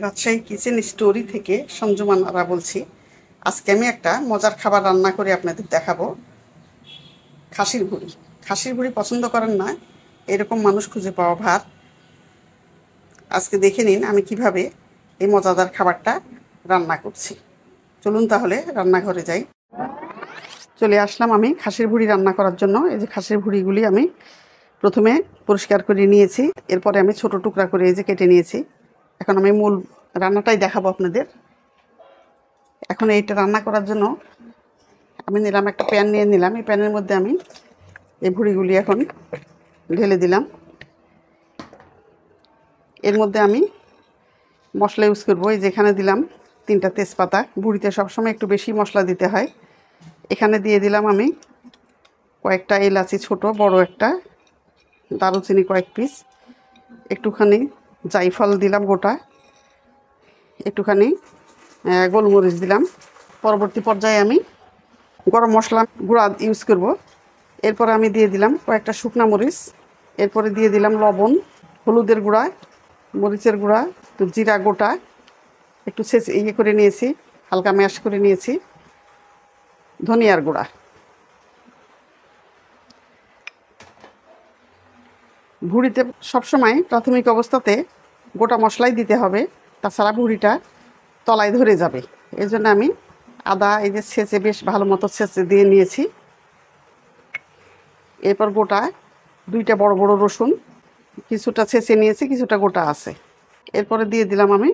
Rajshahi kitchen story থেকে সঞ্জুমান আরা বলছি। আজকে আমি একটা মজার খাবার রান্না করে আপনাদের দেখাবো। খাসির ভুড়ি। খাসির ভুড়ি পছন্দ করেন না এরকম মানুষ খুঁজে পাওয়া ভার। আজকে দেখে নিন আমি কিভাবে এই মজাদার খাবারটা রান্না করছি। চলুন তাহলে রান্নাঘরে যাই। চলে আসলাম আমি খাসির ভুড়ি রান্না করার জন্য। এই যে খাসির ভুড়িগুলি আমি প্রথমে পরিষ্কার করে নিয়েছি, এরপরে আমি ছোট টুকরা করে এই যে কেটে নিয়েছি। এখন আমি মূল রান্নাটাই দেখাবো আপনাদের। এখন এইটা রান্না করার জন্য আমি নিলাম একটা প্যান নিয়ে নিলাম। এই প্যানের মধ্যে আমি এই ভুড়িগুলি এখন ঢেলে দিলাম। এর মধ্যে আমি মশলা ইউজ করবো। এই যেখানে দিলাম 3টা তেজপাতা। ভুড়িতে সবসময় একটু বেশি মশলা দিতে হয়। এখানে দিয়ে দিলাম আমি কয়েকটা এলাচি, ছোট বড় একটা, দারুচিনি কয়েক পিস, একটুখানি জায়ফল দিলাম গোটা, একটুখানি গোলমরিচ দিলাম। পরবর্তী পর্যায়ে আমি গরম মশলা গুঁড়া ইউজ করব। এরপরে আমি দিয়ে দিলাম কয়েকটা শুকনা মরিচ, এরপরে দিয়ে দিলাম লবণ, হলুদের গুঁড়া, মরিচের গুঁড়া, একটু জিরা গোটা, একটু করে নিয়েছি, হালকা ম্যাশ করে নিয়েছি, ধনিয়ার গুঁড়া। ভুড়িতে সবসময় প্রাথমিক অবস্থাতে গোটা মশলাই দিতে হবে, তাছাড়া ভুড়িটা তলায় ধরে যাবে। এই জন্য আমি আদা এই যে ছেঁচে বেশ ভালো মতো ছেঁচে দিয়ে নিয়েছি। এরপর গোটা 2টা বড় বড় রসুন কিছুটা ছেঁচে নিয়েছি, কিছুটা গোটা আছে। এরপরে দিয়ে দিলাম আমি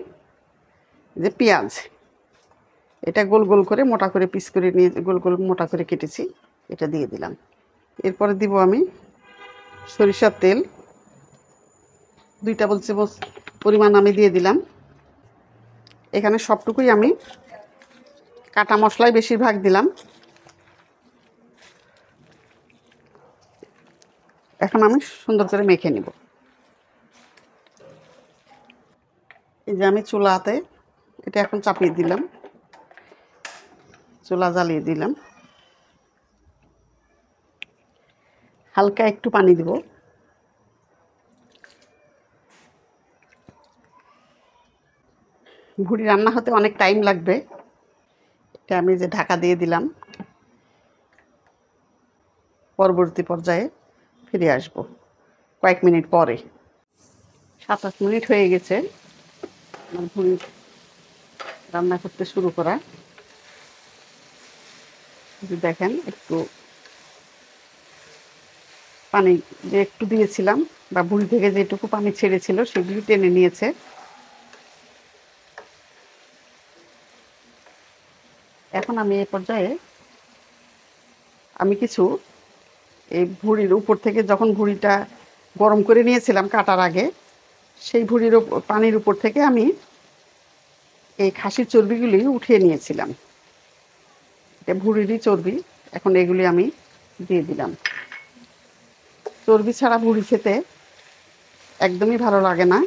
যে পেঁয়াজ, এটা গোল গোল করে মোটা করে পিস করে নিয়ে গোল গোল মোটা করে কেটেছি, এটা দিয়ে দিলাম। এরপরে দিব আমি সরিষার তেল, 2 টেবিল চামচ পরিমাণ আমি দিয়ে দিলাম। এখানে সবটুকুই আমি কাটা মশলাই বেশিরভাগ দিলাম। এখন আমি সুন্দর করে মেখে নেব। এই যে আমি চুলাতে এটা এখন চাপিয়ে দিলাম, চুলা জ্বালিয়ে দিলাম। হালকা একটু পানি দিব। ভুড়ি রান্না হতে অনেক টাইম লাগবে। এটা আমি যে ঢাকা দিয়ে দিলাম। পরবর্তী পর্যায়ে ফিরে আসব কয়েক মিনিট পরে। 7-8 মিনিট হয়ে গেছে আমার ভুড়ি রান্না করতে শুরু করা। দেখেন একটু পানি যে একটু দিয়েছিলাম বা ভুড়ি থেকে যেটুকু পানি ছেড়েছিল সেগুলি টেনে নিয়েছে। এখন আমি এই পর্যায়ে আমি কিছু এই ভুড়ির উপর থেকে, যখন ভুড়িটা গরম করে নিয়েছিলাম কাটার আগে, সেই ভুড়ির পানির উপর থেকে আমি এই খাসির চর্বিগুলি উঠিয়ে নিয়েছিলাম। এটা ভুড়িরই চর্বি। এখন এগুলি আমি দিয়ে দিলাম। চর্বি ছাড়া ভুড়ি খেতে একদমই ভালো লাগে না,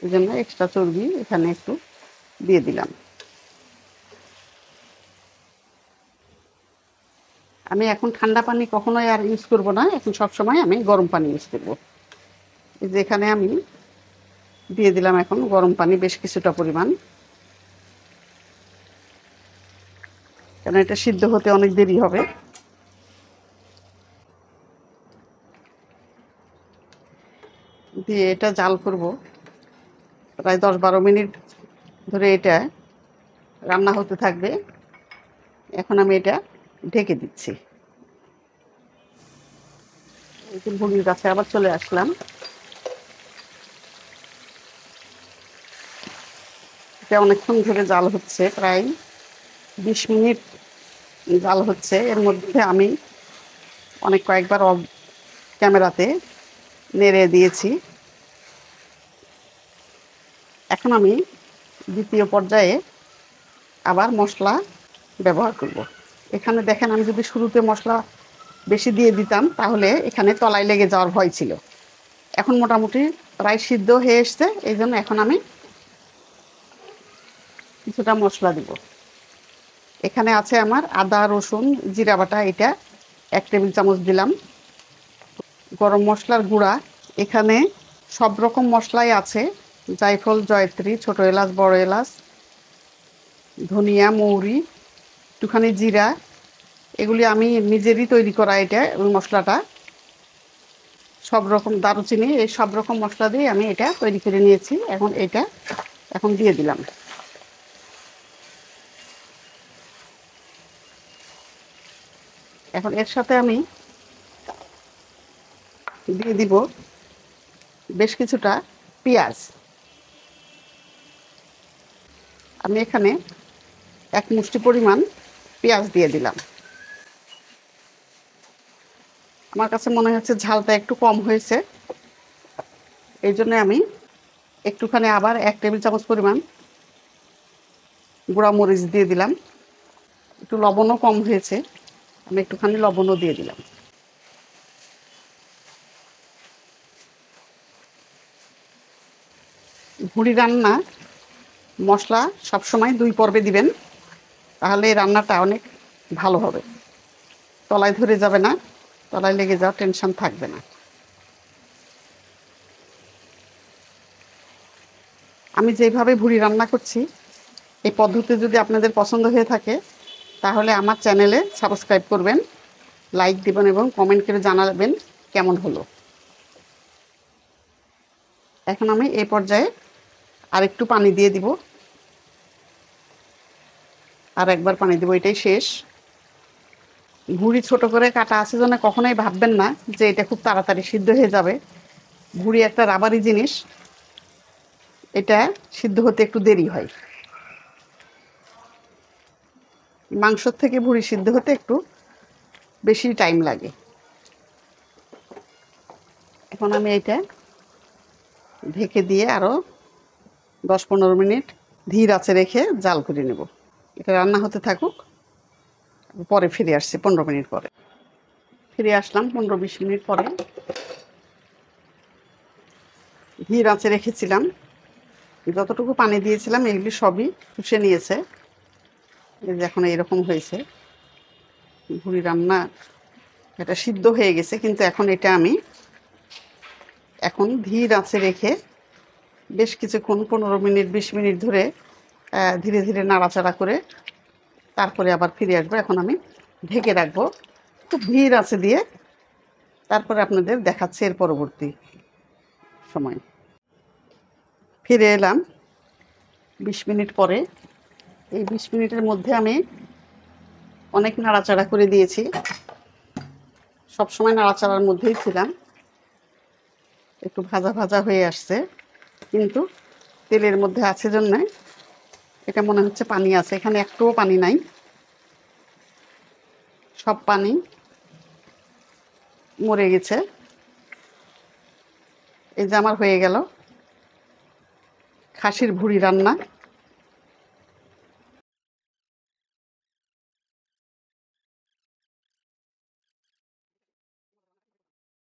এই জন্য এক্সট্রা চর্বি এখানে একটু দিয়ে দিলাম। আমি এখন ঠান্ডা পানি কখনোই আর ইউজ করব না, এখন সবসময় আমি গরম পানি ইউজ করব। এই যে এখানে আমি দিয়ে দিলাম এখন গরম পানি বেশ কিছুটা পরিমাণ, কারণ এটা সিদ্ধ হতে অনেক দেরি হবে। দিয়ে এটা জাল করব প্রায় 10-12 মিনিট ধরে, এটা রান্না হতে থাকবে। এখন আমি এটা ঢেকে দিচ্ছি। ভুড়ির কাছে আবার চলে আসলাম। এটা অনেকক্ষণ ধরে জাল হচ্ছে, প্রায় 20 মিনিট জাল হচ্ছে। এর মধ্যে আমি কয়েকবার ক্যামেরাতে নেড়ে দিয়েছি। এখন আমি দ্বিতীয় পর্যায়ে আবার মশলা ব্যবহার করব। এখানে দেখেন আমি যদি শুরুতে মশলা বেশি দিয়ে দিতাম তাহলে এখানে তলায় লেগে যাওয়ার ভয় ছিল। এখন মোটামুটি প্রায় সিদ্ধ হয়ে এসছে, এই জন্য এখন আমি কিছুটা মশলা দিব। এখানে আছে আমার আদা, রসুন, জিরা বাটা, এটা 1 টেবিল চামচ দিলাম। গরম মশলার গুঁড়া, এখানে সব রকম মশলাই আছে, জায়ফল, জয়ত্রী, ছোট এলাচ, বড় এলাচ, ধনিয়া, মৌরি, একটুখানি জিরা, এগুলি আমি নিজেরই তৈরি করা এটা ওই মশলাটা। সব রকম দারুচিনি, এই সব রকম মশলা দিয়ে আমি এটা তৈরি করে নিয়েছি। এখন দিয়ে দিলাম। এখন এর সাথে আমি দিয়ে দিব বেশ কিছুটা পেঁয়াজ। আমি এখানে এক মুষ্টি পরিমাণ পেঁয়াজ দিয়ে দিলাম। আমার কাছে মনে হচ্ছে ঝালটা একটু কম হয়েছে, এই জন্য আমি একটুখানি আবার 1 টেবিল চামচ পরিমাণ গুঁড়া মরিচ দিয়ে দিলাম। একটু লবণও কম হয়েছে, আমি একটুখানি লবণও দিয়ে দিলাম। ভুঁড়ি রান্না মশলা সবসময় 2 পর্বে দিবেন, তাহলে এই রান্নাটা অনেক ভালো হবে। তলায় ধরে যাবে না, তলায় লেগে যাওয়ার টেনশন থাকবে না। আমি যেভাবে ভুঁড়ি রান্না করছি, এই পদ্ধতি যদি আপনাদের পছন্দ হয়ে থাকে তাহলে আমার চ্যানেলে সাবস্ক্রাইব করবেন, লাইক দিবেন এবং কমেন্ট করে জানাবেন কেমন হলো। এখন আমি এই পর্যায়ে আরেকটু পানি দিয়ে দিব, আর একবার পানি দিব, এটাই শেষ। ভুঁড়ি ছোট করে কাটা আছে জন্য কখনোই ভাববেন না যে এটা খুব তাড়াতাড়ি সিদ্ধ হয়ে যাবে। ভুঁড়ি একটা রাবারি জিনিস, এটা সিদ্ধ হতে একটু দেরি হয়। মাংসর থেকে ভুঁড়ি সিদ্ধ হতে একটু বেশি টাইম লাগে। এখন আমি এটা ঢেকে দিয়ে আরও 10-15 মিনিট ধীর আঁচে রেখে জাল করে নেব। এটা রান্না হতে থাকুক, পরে ফিরে আসছি 15 মিনিট পরে। ফিরে আসলাম 15-20 মিনিট পরে। ধীর আঁচে রেখেছিলাম, যতটুকু পানি দিয়েছিলাম এগুলি সবই শুষে নিয়েছে। এই যে এখন এরকম হয়েছে ভুঁড়ি রান্না, এটা সিদ্ধ হয়ে গেছে। কিন্তু এখন এটা আমি ধীর আঁচে রেখে বেশ কিছুক্ষণ 15 মিনিট 20 মিনিট ধরে ধীরে ধীরে নাড়াচাড়া করে তারপরে আবার ফিরে আসবো। এখন আমি ঢেকে রাখবো খুব ধীর আঁচে দিয়ে, তারপরে আপনাদের দেখাচ্ছি এর পরবর্তী সময়। ফিরে এলাম 20 মিনিট পরে। এই 20 মিনিটের মধ্যে আমি অনেক নাড়াচাড়া করে দিয়েছি, সবসময় নাড়াচাড়ার মধ্যেই ছিলাম। একটু ভাজা ভাজা হয়ে আসছে, কিন্তু তেলের মধ্যে আছে জন্য এটা মনে হচ্ছে পানি আছে। এখানে একটুও পানি নাই, সব পানি মরে গেছে। এই যে আমার হয়ে গেল খাসির ভুঁড়ি রান্না।